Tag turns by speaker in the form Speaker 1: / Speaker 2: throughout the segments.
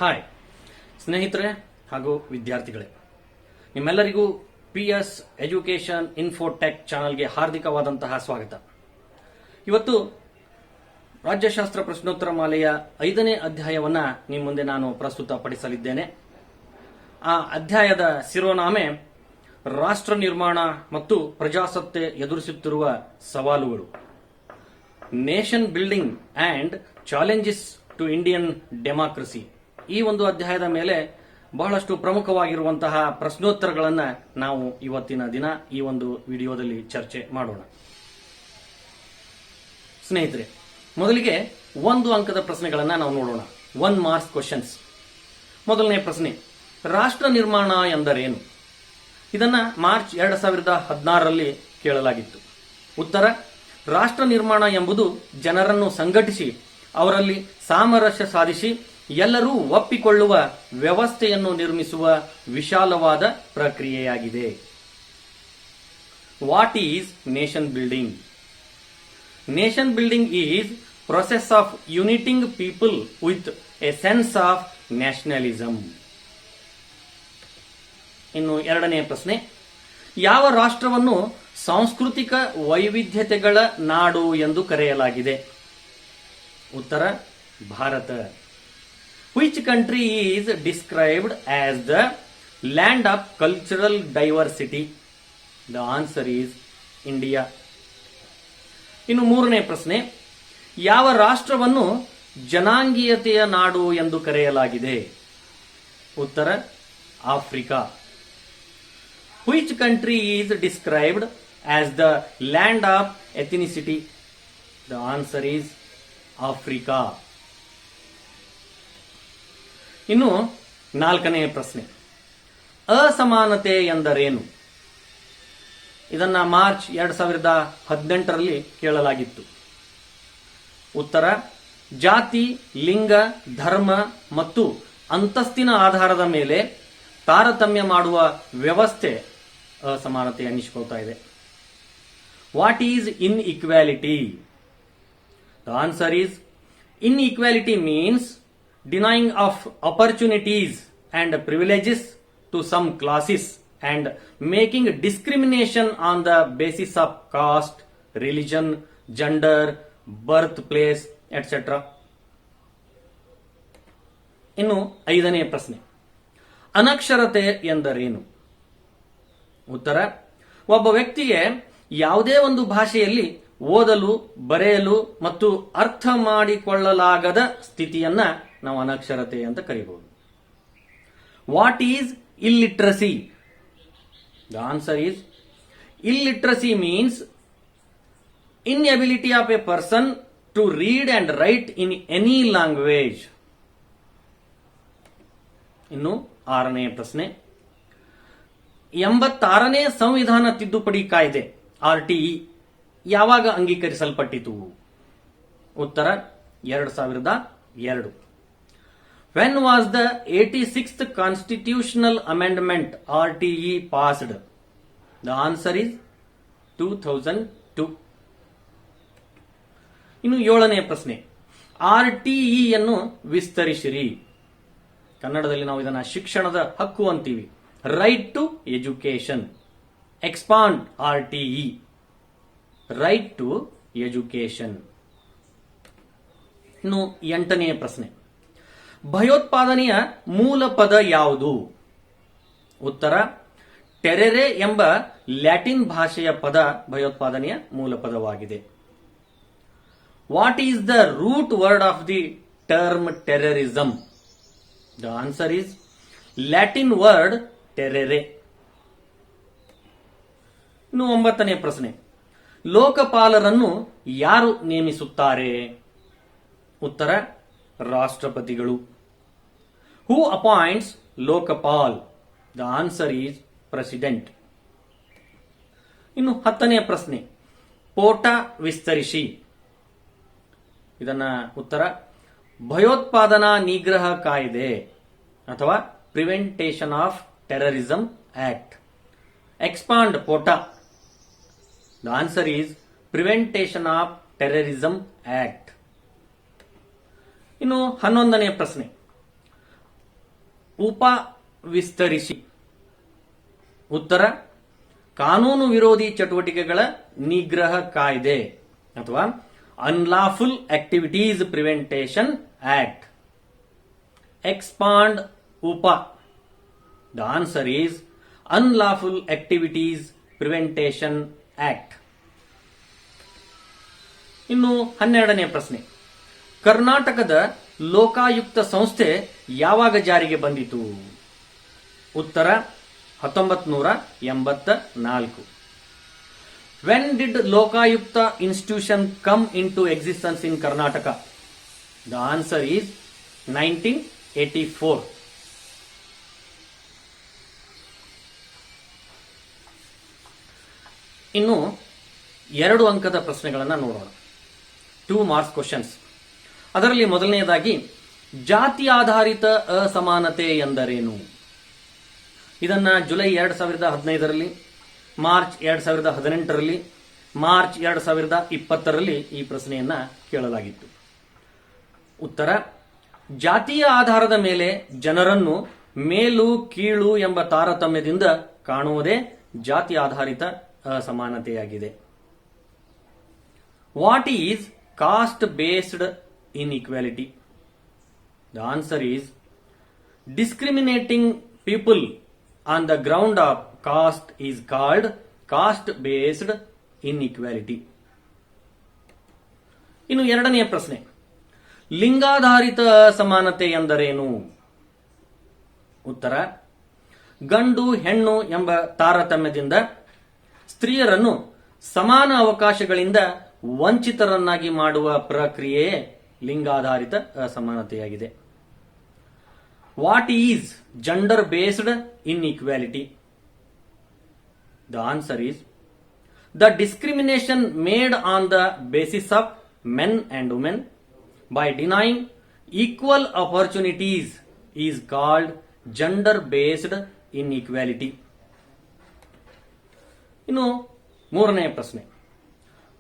Speaker 1: Hi ಸ್ನೇಹಿತರೆ ಹಾಗೂ ವಿದ್ಯಾರ್ಥಿಗಳೇ, ನಿಮ್ಮೆಲ್ಲರಿಗೂ PS ಎಜುಕೇಶನ್ ಇನ್ಫೋಟೆಕ್ ಚಾನಲ್ಗೆ ಹಾರ್ದಿಕವಾದಂತಹ ಸ್ವಾಗತ. ಇವತ್ತು ರಾಜ್ಯಶಾಸ್ತ್ರ ಪ್ರಶ್ನೋತ್ತರ ಮಾಲೆಯ 5ನೇ ಅಧ್ಯಾಯವನ್ನ ನಿಮ್ಮ ಮುಂದೆ ನಾನು ಪ್ರಸ್ತುತಪಡಿಸಲಿದ್ದೇನೆ. ಆ ಅಧ್ಯಾಯದ ಶಿರೋನಾಮೆ ರಾಷ್ಟ್ರ ನಿರ್ಮಾಣ ಮತ್ತು ಪ್ರಜಾಸತ್ತೆ ಎದುರಿಸುತ್ತಿರುವ ಸವಾಲುಗಳು, nation building and challenges to Indian democracy. ಈ ಒಂದು ಅಧ್ಯಾಯದ ಮೇಲೆ ಬಹಳಷ್ಟು ಪ್ರಮುಖವಾಗಿರುವಂತಹ ಪ್ರಶ್ನೋತ್ತರಗಳನ್ನು ನಾವು ಇವತ್ತಿನ ದಿನ ಈ ಒಂದು ವಿಡಿಯೋದಲ್ಲಿ ಚರ್ಚೆ ಮಾಡೋಣ. ಸ್ನೇಹಿತರೆ, ಮೊದಲಿಗೆ 1 ಅಂಕದ ಪ್ರಶ್ನೆಗಳನ್ನು ನಾವು ನೋಡೋಣ. 1 ಮಾರ್ಕ್ಸ್ ಕ್ವಶನ್ಸ್. ಮೊದಲನೇ ಪ್ರಶ್ನೆ, ರಾಷ್ಟ್ರ ನಿರ್ಮಾಣ ಎಂದರೇನು? ಇದನ್ನ ಮಾರ್ಚ್ 2016ರಲ್ಲಿ ಕೇಳಲಾಗಿತ್ತು. ಉತ್ತರ: ರಾಷ್ಟ್ರ ನಿರ್ಮಾಣ ಎಂಬುದು ಜನರನ್ನು ಸಂಘಟಿಸಿ ಅವರಲ್ಲಿ ಸಾಮರಸ್ಯ ಸಾಧಿಸಿ ಎಲ್ಲರೂ ಒಪ್ಪಿಕೊಳ್ಳುವ ವ್ಯವಸ್ಥೆಯನ್ನು ನಿರ್ಮಿಸುವ ವಿಶಾಲವಾದ ಪ್ರಕ್ರಿಯೆಯಾಗಿದೆ. What is nation building? Nation building is process of uniting people with a sense of nationalism. ಇನ್ನು 2ನೇ ಪ್ರಶ್ನೆ, ಯಾವ ರಾಷ್ಟ್ರವನ್ನು ಸಾಂಸ್ಕೃತಿಕ ವೈವಿಧ್ಯತೆಗಳ ನಾಡು ಎಂದು ಕರೆಯಲಾಗಿದೆ? ಉತ್ತರ: Bharat. Which country is described as the land of cultural diversity? The answer is India. ಇನ್ನು 3ನೇ ಪ್ರಶ್ನೆ, ಯಾವ ರಾಷ್ಟ್ರವನ್ನು ಜನಾಂಗೀಯತೆಯ ನಾಡು ಎಂದು ಕರೆಯಲಾಗಿದೆ? ಉತ್ತರ: Africa. Which country is described as the land of ethnicity? The answer is Africa. ಇನ್ನು 4ನೇ ಪ್ರಶ್ನೆ, ಅಸಮಾನತೆ ಎಂದರೇನು? ಇದನ್ನ ಮಾರ್ಚ್ 2018ರಲ್ಲಿ ಕೇಳಲಾಗಿತ್ತು. ಉತ್ತರ: ಜಾತಿ, ಲಿಂಗ, ಧರ್ಮ ಮತ್ತು ಅಂತಸ್ತಿನ ಆಧಾರದ ಮೇಲೆ ತಾರತಮ್ಯ ಮಾಡುವ ವ್ಯವಸ್ಥೆ ಅಸಮಾನತೆ ಅನ್ನಿಸಿಕೊಳ್ತಾ ಇದೆ. What is inequality? The answer is inequality means denying of opportunities and privileges to some classes and making discrimination on the basis of caste, religion, gender, birthplace, etc. ಇನ್ನು 5ನೇ ಪ್ರಶ್ನೆ, ಅನಕ್ಷರತೆ ಎಂದರೇನು? ಉತ್ತರ: ಒಬ್ಬ ವ್ಯಕ್ತಿಗೆ ಯಾವುದೇ ಒಂದು ಭಾಷೆಯಲ್ಲಿ ಓದಲು, ಬರೆಯಲು ಮತ್ತು ಅರ್ಥ ಮಾಡಿಕೊಳ್ಳಲಾಗದ ಸ್ಥಿತಿಯನ್ನ ನಾವು ಅನಕ್ಷರತೆ ಅಂತ ಕರೀಬಹುದು. What is illiteracy? The answer is illiteracy means inability of a person to read and write in any language. ಇನ್ನು 6ನೇ ಪ್ರಶ್ನೆ, 86ನೇ ಸಂವಿಧಾನ ತಿದ್ದುಪಡಿ ಕಾಯ್ದೆ RTE ಯಾವಾಗ ಅಂಗೀಕರಿಸಲ್ಪಟ್ಟಿತು? ಉತ್ತರ: 2002. When was the 86th constitutional amendment RTE passed? The answer is 2002. ಇನ್ನು 7ನೇ ಪ್ರಶ್ನೆ, RTE ಯನ್ನು ವಿಸ್ತರಿಸಿರಿ. ಕನ್ನಡದಲ್ಲಿ ನಾವು ಇದನ್ನ ಶಿಕ್ಷಣದ ಹಕ್ಕು ಅಂತೀವಿ. Right to education. Expand RTE. Right to education. ಇನ್ನು 8ನೇ ಪ್ರಶ್ನೆ, ಭಯೋತ್ಪಾದನೆಯ ಮೂಲ ಪದ ಯಾವುದು? ಉತ್ತರ: ಟೆರೆರೆ ಎಂಬ ಲ್ಯಾಟಿನ್ ಭಾಷೆಯ ಪದ ಭಯೋತ್ಪಾದನೆಯ ಮೂಲ ಪದವಾಗಿದೆ. What is the root word of the term terrorism? The answer is Latin word terrere. ಇನ್ನು 9ನೇ ಪ್ರಶ್ನೆ, ಲೋಕಪಾಲರನ್ನು ಯಾರು ನೇಮಿಸುತ್ತಾರೆ? ಉತ್ತರ: ರಾಷ್ಟ್ರಪತಿಗಳು. Who appoints Lokpal? The answer is president. ಇನ್ನು 10ನೇ ಪ್ರಶ್ನೆ, ಪೋಟಾ ವಿಸ್ತರಿಸಿ. ಇದನ್ನ ಉತ್ತರ: ಭಯೋತ್ಪಾದನಾ ನಿಗ್ರಹ ಕಾಯ್ದೆ ಅಥವಾ ಪ್ರಿವೆಂಟೇಷನ್ of terrorism act. Expand POTA. The answer is ಪ್ರಿವೆಂಟೇಷನ್ of terrorism act. ಇನ್ನು 11ನೇ ಪ್ರಶ್ನೆ, ಉಪವಿಸ್ತರಿಸಿ. ಉತ್ತರ ಕಾನೂನು ವಿರೋಧಿ ಚಟುವಟಿಕೆಗಳ ನಿಗ್ರಹ ಕಾಯ್ದೆ ಅಥವಾ unlawful activities prevention act. Expand UAPA. The answer is unlawful activities prevention act. ಇನ್ನು 12ನೇ ಪ್ರಶ್ನೆ. ಕರ್ನಾಟಕದ ಲೋಕಾಯುಕ್ತ ಸಂಸ್ಥೆ ಯಾವಾಗ ಜಾರಿಗೆ ಬಂದಿತು? ಉತ್ತರ 1984. When did Lokayukta institution come into existence in Karnataka? The answer is 1984. ಇನ್ನು 2 ಅಂಕದ ಪ್ರಶ್ನೆಗಳನ್ನು ನೋಡೋಣ. 2 ಮಾರ್ಕ್ಸ್ ಕ್ವಶನ್ಸ್. ಅದರಲ್ಲಿ ಮೊದಲನೆಯದಾಗಿ ಜಾತಿ ಆಧಾರಿತ ಅಸಮಾನತೆ ಎಂದರೇನು? ಇದನ್ನ ಜುಲೈ 2015ರಲ್ಲಿ, ಮಾರ್ಚ್ 2018ರಲ್ಲಿ, ಮಾರ್ಚ್ 2020ರಲ್ಲಿ ಈ ಪ್ರಶ್ನೆಯನ್ನ ಕೇಳಲಾಗಿತ್ತು. ಉತ್ತರ ಜಾತಿಯ ಆಧಾರದ ಮೇಲೆ ಜನರನ್ನು ಮೇಲು ಕೀಳು ಎಂಬ ತಾರತಮ್ಯದಿಂದ ಕಾಣುವುದೇ ಜಾತಿ ಆಧಾರಿತ ಅಸಮಾನತೆಯಾಗಿದೆ. What is caste based inequality? The answer is discriminating people on the ground of caste is called caste-based inequality. ಇನ್ನು 2ನೇ ಪ್ರಶ್ನೆ. ಲಿಂಗಾಧಾರಿತ ಅಸಮಾನತೆ ಎಂದರೇನು? ಉತ್ತರ ಗಂಡು ಹೆಣ್ಣು ಎಂಬ ತಾರತಮ್ಯದಿಂದ ಸ್ತ್ರೀಯರನ್ನು ಸಮಾನ ಅವಕಾಶಗಳಿಂದ ವಂಚಿತರನ್ನಾಗಿ ಮಾಡುವ ಪ್ರಕ್ರಿಯೆಯೇ ಲಿಂಗಾಧಾರಿತ ಅಸಮಾನತೆಯಾಗಿದೆ. What is gender-based inequality? The answer is the discrimination made on the basis of men and women by denying equal opportunities is called gender-based inequality. ಇನ್ನು 3ನೇ ಪ್ರಶ್ನೆ.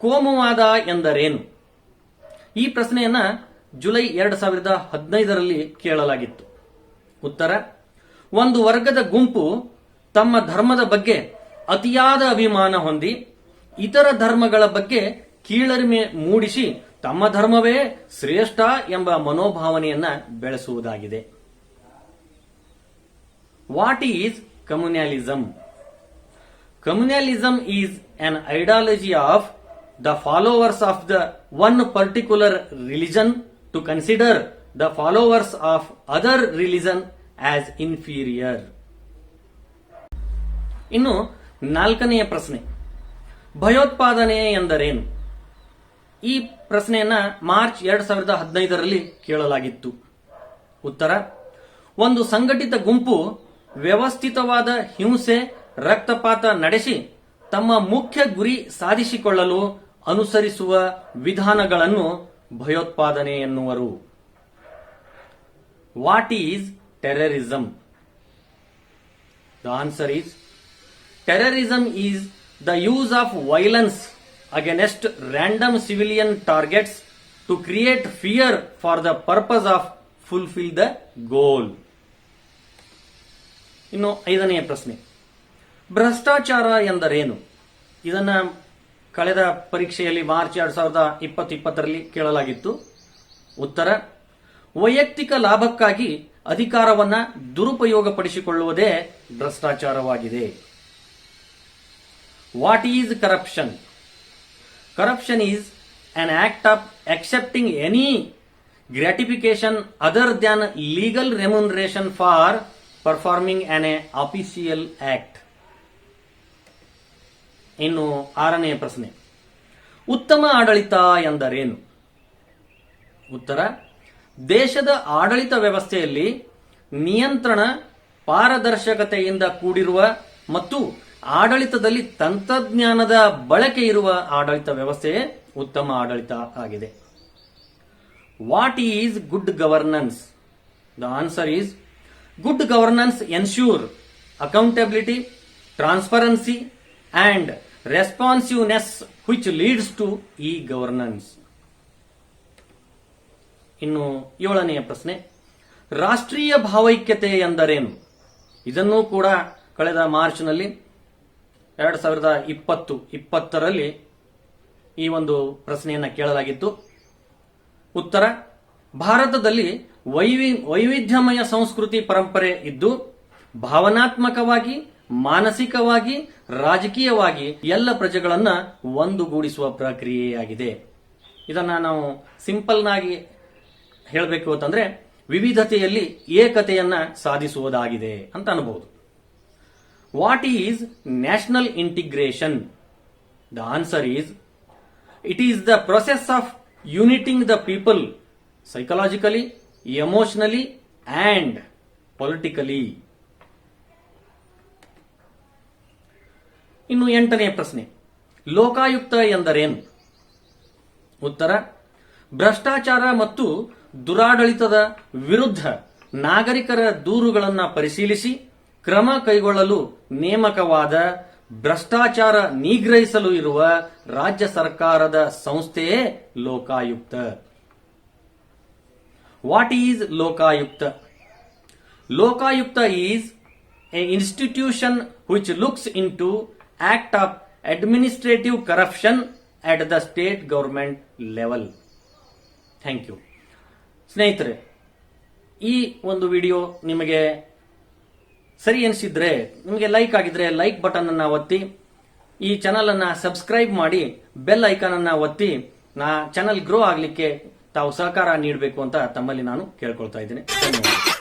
Speaker 1: ಕೋಮುವಾದ ಎಂದರೇನು? ಈ ಪ್ರಶ್ನೆಯನ್ನ ಜುಲೈ 2015ರಲ್ಲಿ ಕೇಳಲಾಗಿತ್ತು. ಉತ್ತರ ಒಂದು ವರ್ಗದ ಗುಂಪು ತಮ್ಮ ಧರ್ಮದ ಬಗ್ಗೆ ಅತಿಯಾದ ಅಭಿಮಾನ ಹೊಂದಿ ಇತರ ಧರ್ಮಗಳ ಬಗ್ಗೆ ಕೀಳರಿಮೆ ಮೂಡಿಸಿ ತಮ್ಮ ಧರ್ಮವೇ ಶ್ರೇಷ್ಠ ಎಂಬ ಮನೋಭಾವನೆಯನ್ನ ಬೆಳೆಸುವುದಾಗಿದೆ. What is communalism? Communalism is an ideology of the followers of the one particular religion to consider the followers of other religion as inferior. ಇನ್ನು 4ನೇ ಪ್ರಶ್ನೆ. ಭಯೋತ್ಪಾದನೆ ಎಂದರೇನು? ಈ ಪ್ರಶ್ನೆಯನ್ನ ಮಾರ್ಚ್ 2015ರಲ್ಲಿ ಕೇಳಲಾಗಿತ್ತು. ಉತ್ತರ ಒಂದು ಸಂಘಟಿತ ಗುಂಪು ವ್ಯವಸ್ಥಿತವಾದ ಹಿಂಸೆ ರಕ್ತಪಾತ ನಡೆಸಿ ತಮ್ಮ ಮುಖ್ಯ ಗುರಿ ಸಾಧಿಸಿಕೊಳ್ಳಲು ಅನುಸರಿಸುವ ವಿಧಾನಗಳನ್ನು ಭಯೋತ್ಪಾದನೆ ಎನ್ನುವರು. What is terrorism? The answer is terrorism is the use of violence against random civilian targets to create fear for the purpose of fulfil the goal. ಇನ್ನು 5ನೇ ಪ್ರಶ್ನೆ. ಭ್ರಷ್ಟಾಚಾರ ಎಂದರೇನು? ಇದನ್ನ ಕಳೆದ ಪರೀಕ್ಷೆಯಲ್ಲಿ ಮಾರ್ಚ್ 2020ರಲ್ಲಿ ಕೇಳಲಾಗಿತ್ತು. ಉತ್ತರ ವೈಯಕ್ತಿಕ ಲಾಭಕ್ಕಾಗಿ ಅಧಿಕಾರವನ್ನ ದುರುಪಯೋಗಪಡಿಸಿಕೊಳ್ಳುವುದೇ ಭ್ರಷ್ಟಾಚಾರವಾಗಿದೆ. What is corruption? Corruption is an act of accepting any gratification other than legal remuneration for performing an official act. ಇನ್ನು 6ನೇ ಪ್ರಶ್ನೆ. ಉತ್ತಮ ಆಡಳಿತ ಎಂದರೇನು? ಉತ್ತರ ದೇಶದ ಆಡಳಿತ ವ್ಯವಸ್ಥೆಯಲ್ಲಿ ನಿಯಂತ್ರಣ ಪಾರದರ್ಶಕತೆಯಿಂದ ಕೂಡಿರುವ ಮತ್ತು ಆಡಳಿತದಲ್ಲಿ ತಂತ್ರಜ್ಞಾನದ ಬಳಕೆ ಇರುವ ಆಡಳಿತ ವ್ಯವಸ್ಥೆಯೇ ಉತ್ತಮ ಆಡಳಿತ ಆಗಿದೆ. What is good governance? The answer is good governance ensure accountability, transparency and responsiveness which leads to e-governance. ಇನ್ನು 7ನೇ ಪ್ರಶ್ನೆ. ರಾಷ್ಟ್ರೀಯ ಭಾವೈಕ್ಯತೆ ಎಂದರೇನು? ಇದನ್ನೂ ಕೂಡ ಕಳೆದ ಮಾರ್ಚ್ನಲ್ಲಿ 2020 ಈ ಒಂದು ಪ್ರಶ್ನೆಯನ್ನ ಕೇಳಲಾಗಿತ್ತು. ಉತ್ತರ: ಭಾರತದಲ್ಲಿ ವೈವಿಧ್ಯಮಯ ಸಂಸ್ಕೃತಿ ಪರಂಪರೆ ಇದ್ದು ಭಾವನಾತ್ಮಕವಾಗಿ, ಮಾನಸಿಕವಾಗಿ, ರಾಜಕೀಯವಾಗಿ ಎಲ್ಲ ಪ್ರಜೆಗಳನ್ನ ಒಂದುಗೂಡಿಸುವ ಪ್ರಕ್ರಿಯೆಯಾಗಿದೆ. ಇದನ್ನ ನಾವು ಸಿಂಪಲ್ ನಾಗಿ ಹೇಳಬೇಕು ಅಂತಂದ್ರೆ ವಿವಿಧತೆಯಲ್ಲಿ ಏಕತೆಯನ್ನ ಸಾಧಿಸುವುದಾಗಿದೆ ಅಂತ ಅನ್ಬಹುದು. What is national integration? The answer is it is the process of uniting the people psychologically, emotionally and politically. ಇನ್ನು 8ನೇ ಪ್ರಶ್ನೆ, ಲೋಕಾಯುಕ್ತ ಎಂದರೇನು? ಉತ್ತರ: ಭ್ರಷ್ಟಾಚಾರ ಮತ್ತು ದುರಾಡಳಿತದ ವಿರುದ್ಧ ನಾಗರಿಕರ ದೂರುಗಳನ್ನು ಪರಿಶೀಲಿಸಿ ಕ್ರಮ ಕೈಗೊಳ್ಳಲು ನೇಮಕವಾದ, ಭ್ರಷ್ಟಾಚಾರ ನಿಗ್ರಹಿಸಲು ಇರುವ ರಾಜ್ಯ ಸರ್ಕಾರದ ಸಂಸ್ಥೆಯೇ Lokayukta. What is Lokayukta? Lokayukta is an institution which looks into act of administrative corruption at the state government level. Thank you. ಸ್ನೇಹಿತರೆ, ಈ ಒಂದು ವಿಡಿಯೋ ನಿಮಗೆ ಸರಿ ಅನಿಸಿದ್ರೆ, ನಿಮಗೆ ಲೈಕ್ ಆಗಿದ್ರೆ ಲೈಕ್ ಬಟನ್ ಅನ್ನ ಒತ್ತಿ, ಈ ಚಾನಲ್ ಅನ್ನ ಸಬ್ಸ್ಕ್ರೈಬ್ ಮಾಡಿ, ಬೆಲ್ ಐಕಾನ್ ಅನ್ನ ಒತ್ತಿ, ಚಾನಲ್ ಗ್ರೋ ಆಗ್ಲಿಕ್ಕೆ ತಾವು ಸಹಕಾರ ನೀಡಬೇಕು ಅಂತ ತಮ್ಮಲ್ಲಿ ನಾನು ಕೇಳ್ಕೊಳ್ತಾ ಇದ್ದೇನೆ. ಧನ್ಯವಾದ.